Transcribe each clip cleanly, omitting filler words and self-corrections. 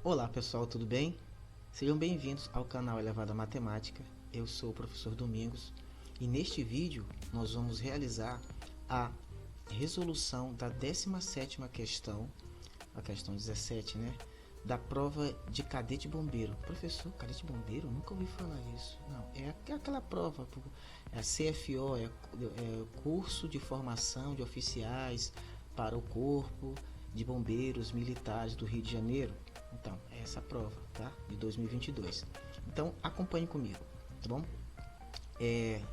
Olá pessoal, tudo bem? Sejam bem-vindos ao canal Elevada Matemática. Eu sou o professor Domingos e neste vídeo nós vamos realizar a resolução da 17ª questão, a questão 17, né? Da prova de cadete bombeiro. Professor, cadete bombeiro? Nunca ouvi falar isso. Não, é aquela prova, é a CFO, é curso de formação de oficiais para o Corpo de Bombeiros Militares do Rio de Janeiro. Então, é essa prova, tá? De 2022. Então, acompanhe comigo, tá bom?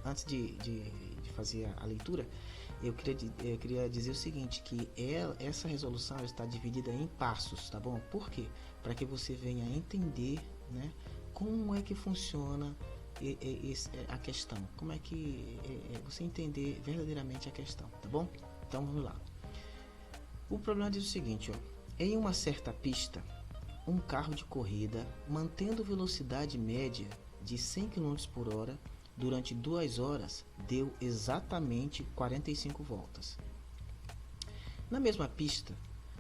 Antes de fazer a leitura, eu queria dizer o seguinte, que essa resolução está dividida em passos, tá bom? Por quê? Para que você venha entender, né, como é que funciona a questão, como é que você entender verdadeiramente a questão, tá bom? Então, vamos lá. O problema diz o seguinte, ó, em uma certa pista, um carro de corrida, mantendo velocidade média de 100 km por hora durante 2 horas, deu exatamente 45 voltas. Na mesma pista,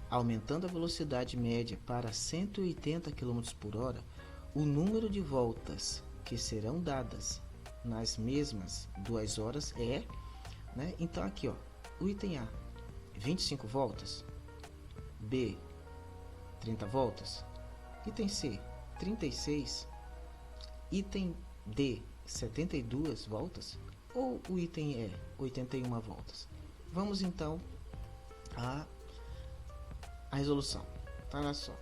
aumentando a velocidade média para 180 km por hora, o número de voltas que serão dadas nas mesmas 2 horas é, né? Então aqui, ó, o item A, 25 voltas, B, 30 voltas, item C, 36, item D, 72 voltas, ou o item E, 81 voltas. Vamos então à resolução. Tá, olha só.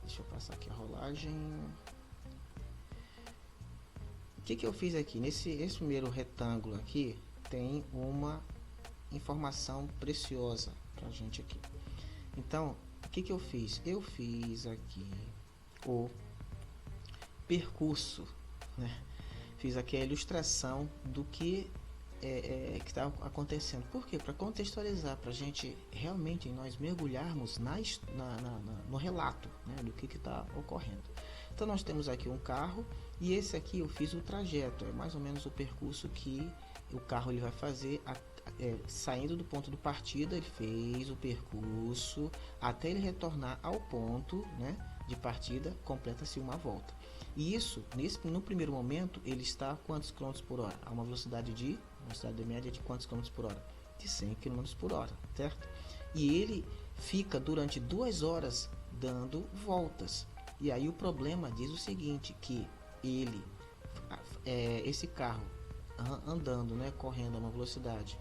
Deixa eu passar aqui a rolagem. O que eu fiz aqui? Nesse primeiro retângulo aqui, tem uma informação preciosa pra gente aqui. Então, o que eu fiz? Eu fiz aqui o percurso, né? Fiz aqui a ilustração do que está acontecendo. Por quê? Para contextualizar, para a gente realmente nós mergulharmos no relato, né, do que está ocorrendo. Então nós temos aqui um carro e esse aqui eu fiz o trajeto, é mais ou menos o percurso que o carro ele vai fazer saindo do ponto de partida. Ele fez o percurso até ele retornar ao ponto, né, de partida, completa-se uma volta. E isso, no primeiro momento, ele está a quantos km por hora? A uma velocidade média de quantos km por hora? De 100 km por hora, certo? E ele fica durante 2 horas dando voltas. E aí o problema diz o seguinte, que esse carro andando, né, correndo a uma velocidade,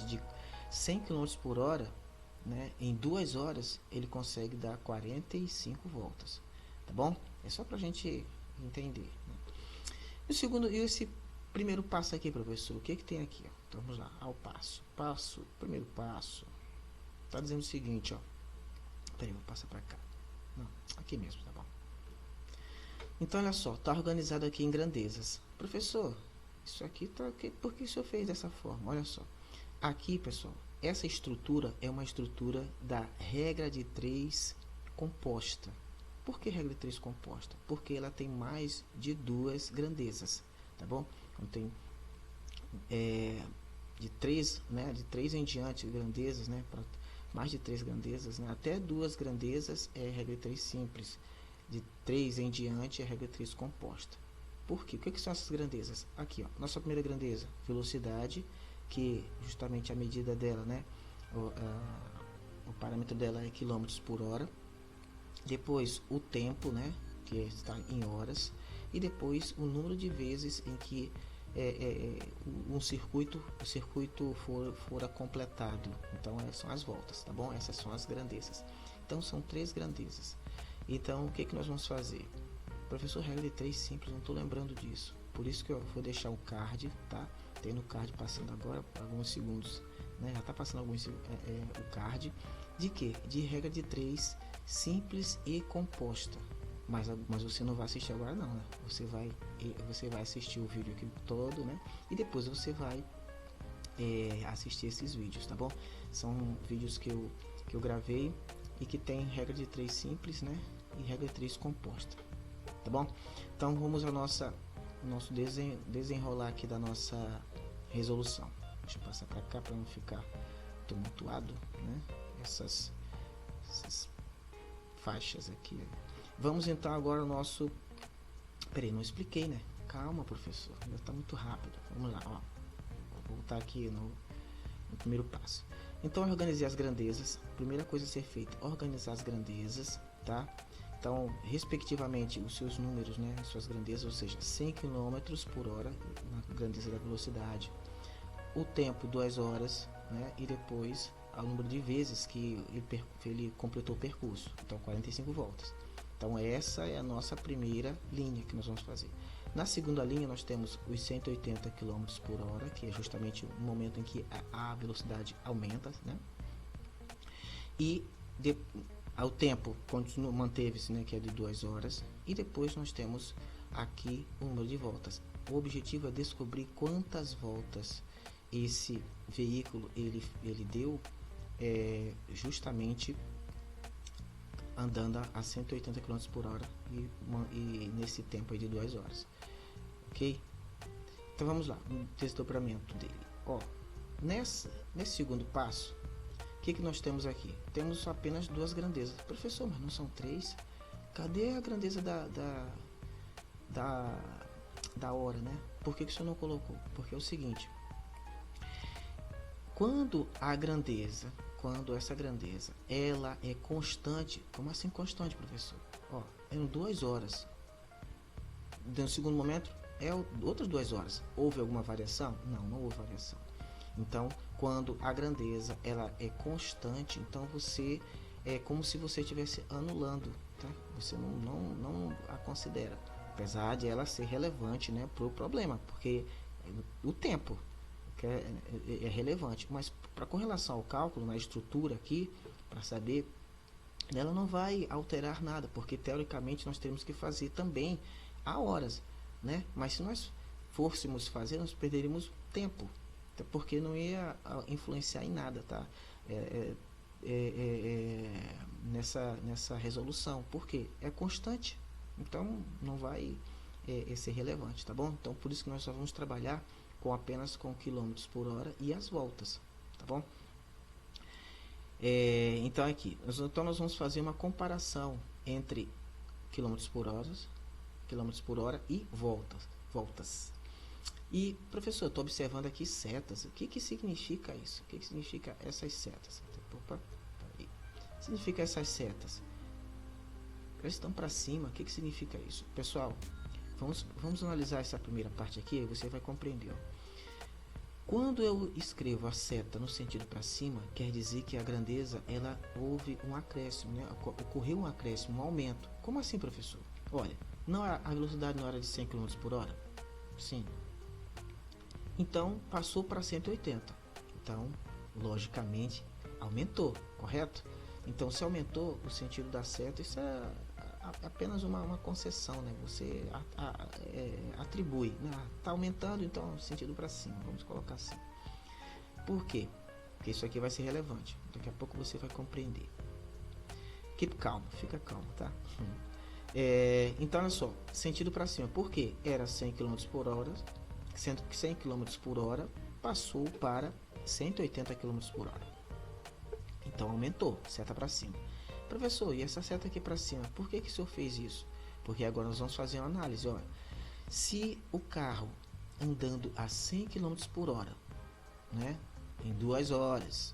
de 100 km por hora, né, em 2 horas ele consegue dar 45 voltas, tá bom? É só pra gente entender, né? Esse primeiro passo aqui, professor, o que tem aqui, ó? Então vamos lá, ao primeiro passo, tá dizendo o seguinte, ó. Peraí, vou passar pra cá. Não, aqui mesmo, tá bom? Então olha só, tá organizado aqui em grandezas. Professor, isso aqui tá aqui, por que o senhor fez dessa forma? Olha só, aqui, pessoal, essa estrutura é uma estrutura da regra de 3 composta. Por que regra de 3 composta? Porque ela tem mais de 2 grandezas, tá bom? Então tem de 3, né, de 3 em diante grandezas, né, para mais de 3 grandezas, né, até 2 grandezas é regra de 3 simples. De 3 em diante é regra de 3 composta. Por quê? O que são essas grandezas? Aqui, ó, nossa primeira grandeza, velocidade, que justamente a medida dela, né, o parâmetro dela é quilômetros por hora. Depois o tempo, né, que está em horas, e depois o número de vezes em que o circuito fora completado. Então são as voltas, tá bom? Essas são as grandezas. Então são 3 grandezas. Então o que nós vamos fazer? Professor, regra de 3 simples, não estou lembrando disso. Por isso que eu vou deixar o card, tá? Tem no card passando agora alguns segundos, né? Já está passando o card de quê? De regra de 3 simples e composta. Mas você não vai assistir agora não, né? Você vai assistir o vídeo aqui todo, né? E depois você vai assistir esses vídeos, tá bom? São vídeos que eu gravei e que tem regra de 3 simples, né? E regra de 3 composta, tá bom? Então vamos ao nosso desenrolar aqui da nossa resolução. Deixa eu passar para cá para não ficar tumultuado, né? Essas faixas aqui. Vamos então agora ao nosso... Peraí, não expliquei, né? Calma, professor, ainda está muito rápido. Vamos lá, ó. Vou voltar aqui no primeiro passo. Então, organizei as grandezas. Primeira coisa a ser feita, organizar as grandezas, tá? Então, respectivamente, os seus números, né? Suas grandezas, ou seja, 100 km por hora, na grandeza da velocidade. O tempo, 2 horas, né? E depois, o número de vezes que ele completou o percurso. Então, 45 voltas. Então, essa é a nossa primeira linha que nós vamos fazer. Na segunda linha, nós temos os 180 km por hora, que é justamente o momento em que a velocidade aumenta, né? E o tempo manteve-se, né, que é de 2 horas. E depois nós temos aqui o número de voltas. O objetivo é descobrir quantas voltas esse veículo ele deu justamente andando a 180 km por hora e nesse tempo aí de 2 horas. Ok? Então vamos lá, o desdobramento dele. Ó, nesse segundo passo, o que nós temos aqui? Temos apenas 2 grandezas. Professor, mas não são 3? Cadê a grandeza da hora, né? Por que o senhor não colocou? Porque é o seguinte: quando essa grandeza ela é constante. Como assim constante, professor? Ó, em 2 horas. No segundo momento outras 2 horas. Houve alguma variação? Não houve variação. Então, quando a grandeza ela é constante, então você é como se você estivesse anulando, tá? Você não a considera, apesar de ela ser relevante, né, para o problema, porque o tempo que é relevante, mas com relação ao cálculo, na estrutura aqui, para saber, ela não vai alterar nada, porque teoricamente nós temos que fazer também a horas, né? Mas se nós fôssemos fazer, nós perderíamos tempo, porque não ia influenciar em nada, tá? Nessa resolução, porque é constante, então não vai ser relevante, tá bom? Então por isso que nós só vamos trabalhar apenas com quilômetros por hora e as voltas, tá bom? Então aqui, nós vamos fazer uma comparação entre quilômetros por hora e voltas. E professor, estou observando aqui setas. O que significa isso? O que significa essas setas? Opa, peraí. Significa essas setas? Elas estão para cima. O que significa isso? Pessoal, vamos analisar essa primeira parte aqui e você vai compreender. Ó. Quando eu escrevo a seta no sentido para cima, quer dizer que a grandeza houve um acréscimo, né? Ocorreu um acréscimo, um aumento. Como assim, professor? Olha, a velocidade não era de 100 km por hora? Sim. Então, passou para 180. Então, logicamente, aumentou, correto? Então, se aumentou o sentido da seta, isso é apenas uma concessão, né? Você atribui, né? Tá aumentando, então sentido para cima, vamos colocar assim. Por quê? Porque isso aqui vai ser relevante, daqui a pouco você vai compreender. Keep calmo, fica calmo, tá? Então olha só, sentido para cima, por quê? Era 100 km por hora, sendo que 100 km por hora passou para 180 km por hora. Então aumentou, seta para cima. Professor, e essa seta aqui para cima, por que o senhor fez isso? Porque agora nós vamos fazer uma análise. Olha, se o carro andando a 100 km por hora, né, em 2 horas,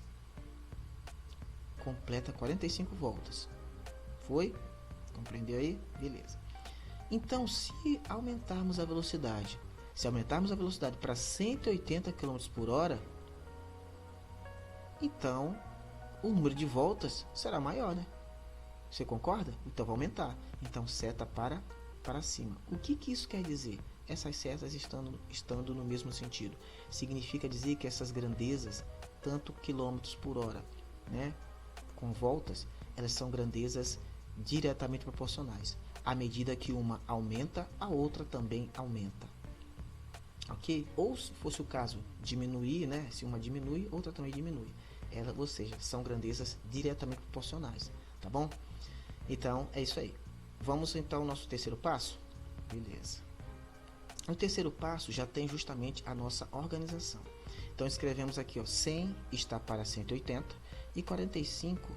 completa 45 voltas. Foi? Compreendeu aí? Beleza. Então, se aumentarmos a velocidade para 180 km por hora, então o número de voltas será maior, né? Você concorda? Então vai aumentar. Então seta para cima. O que isso quer dizer? Essas setas estando no mesmo sentido. Significa dizer que essas grandezas, tanto quilômetros por hora, né, com voltas, elas são grandezas diretamente proporcionais. À medida que uma aumenta, a outra também aumenta. Ok? Ou se fosse o caso, diminuir, né? Se uma diminui, outra também diminui. Ou seja, são grandezas diretamente proporcionais. Tá bom? Então, é isso aí. Vamos então ao nosso terceiro passo? Beleza. O terceiro passo já tem justamente a nossa organização. Então, escrevemos aqui, ó, 100 está para 180 e 45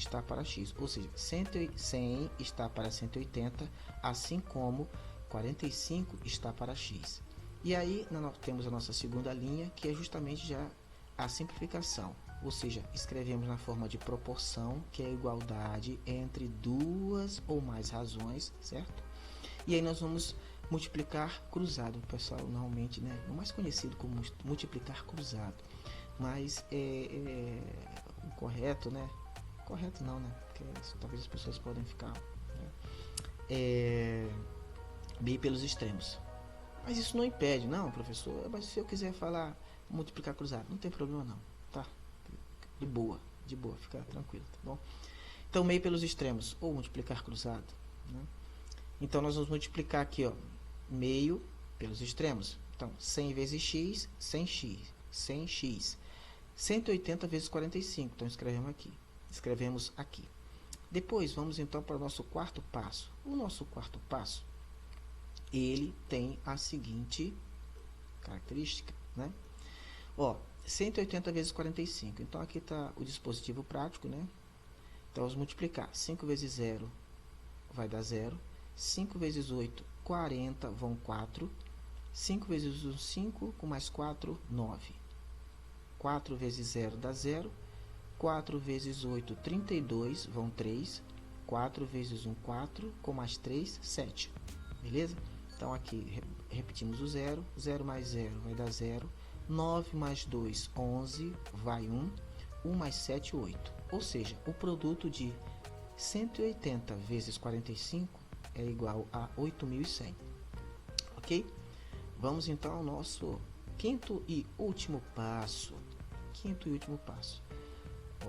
está para x, ou seja, 100 está para 180, assim como 45 está para x. E aí nós temos a nossa segunda linha, que é justamente já a simplificação, ou seja, escrevemos na forma de proporção, que é a igualdade entre duas ou mais razões, certo? E aí nós vamos multiplicar cruzado, pessoal, normalmente, né, o mais conhecido como multiplicar cruzado, mas o correto, né, correto não, né, porque talvez as pessoas podem ficar, né, b pelos extremos. Mas isso não impede, não, professor, mas se eu quiser falar multiplicar cruzado, não tem problema não, tá? De boa, fica tranquilo, tá bom? Então, meio pelos extremos, ou multiplicar cruzado, né? Então, nós vamos multiplicar aqui, ó, meio pelos extremos. Então, 100 vezes x, 100x, 100x. 180 vezes 45, então escrevemos aqui. Depois, vamos então para o nosso quarto passo. O nosso quarto passo, ele tem a seguinte característica, né? Ó, 180 vezes 45, então aqui está o dispositivo prático, né? Então, vamos multiplicar. 5 vezes 0 vai dar 0. 5 vezes 8, 40, vão 4. 5 vezes 1, 5, com mais 4, 9. 4 vezes 0 dá 0. 4 vezes 8, 32, vão 3. 4 vezes 1, 4, com mais 3, 7. Beleza? Então, aqui repetimos o 0. 0 mais 0 vai dar 0. 9 mais 2, 11, vai 1. 1 mais 7, 8. Ou seja, o produto de 180 vezes 45 é igual a 8.100. Ok? Vamos então ao nosso quinto e último passo.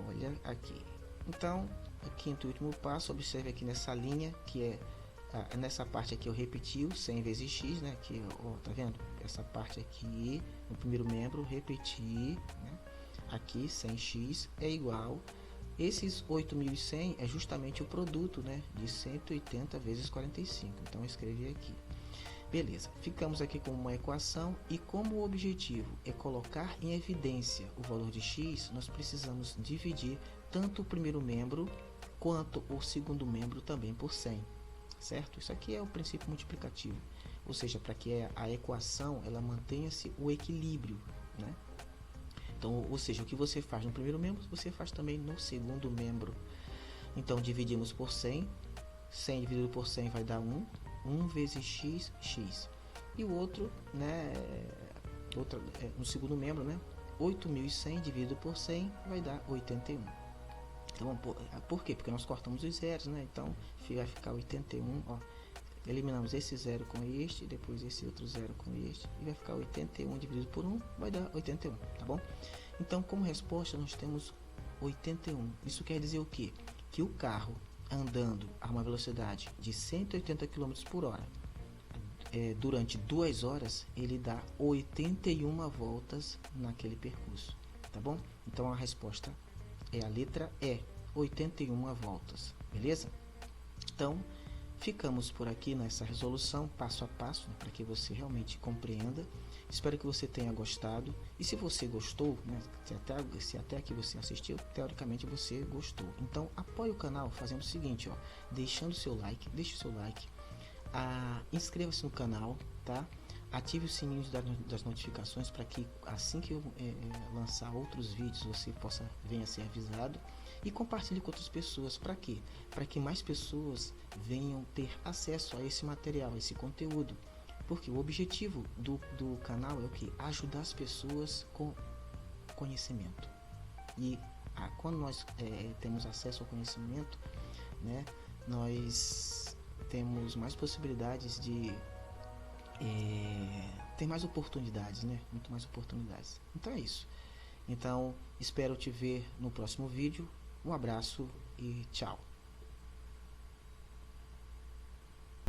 Olha aqui. Então, o quinto e último passo, observe aqui nessa linha, que é nessa parte aqui eu repeti o 100 vezes x, né? Aqui, ó, tá vendo? Essa parte aqui, no primeiro membro, repeti, né? Aqui, 100x é igual. Esses 8.100 é justamente o produto, né, de 180 vezes 45. Então, eu escrevi aqui. Beleza, ficamos aqui com uma equação e como o objetivo é colocar em evidência o valor de x, nós precisamos dividir tanto o primeiro membro quanto o segundo membro também por 100, certo? Isso aqui é o princípio multiplicativo, ou seja, para que a equação ela mantenha-se o equilíbrio, né? Então, ou seja, o que você faz no primeiro membro, você faz também no segundo membro. Então, dividimos por 100. 100 dividido por 100 vai dar 1. 1 vezes x, x. E o outro, né, no segundo membro, né, 8.100 dividido por 100 vai dar 81. Então, por quê? Porque nós cortamos os zeros, né? Então, vai ficar 81, ó. Eliminamos esse zero com este, depois esse outro zero com este, e vai ficar 81 dividido por 1, vai dar 81, tá bom? Então, como resposta, nós temos 81. Isso quer dizer o quê? Que o carro andando a uma velocidade de 180 km por hora, durante 2 horas, ele dá 81 voltas naquele percurso, tá bom? Então, a resposta é a letra E, 81 voltas, beleza? Então, ficamos por aqui nessa resolução, passo a passo, né, para que você realmente compreenda. Espero que você tenha gostado. E se você gostou, né, se até aqui você assistiu, teoricamente você gostou. Então, apoie o canal fazendo o seguinte, ó, deixe o seu like, inscreva-se no canal, tá? Ative o sininho das notificações para que assim que eu lançar outros vídeos você venha a ser avisado. E compartilhe com outras pessoas. Para quê? Para que mais pessoas venham ter acesso a esse material, a esse conteúdo. Porque o objetivo do canal é o que? Ajudar as pessoas com conhecimento. E quando nós temos acesso ao conhecimento, né, nós temos mais possibilidades de ter mais oportunidades, né? Muito mais oportunidades. Então é isso. Então, espero te ver no próximo vídeo. Um abraço e tchau.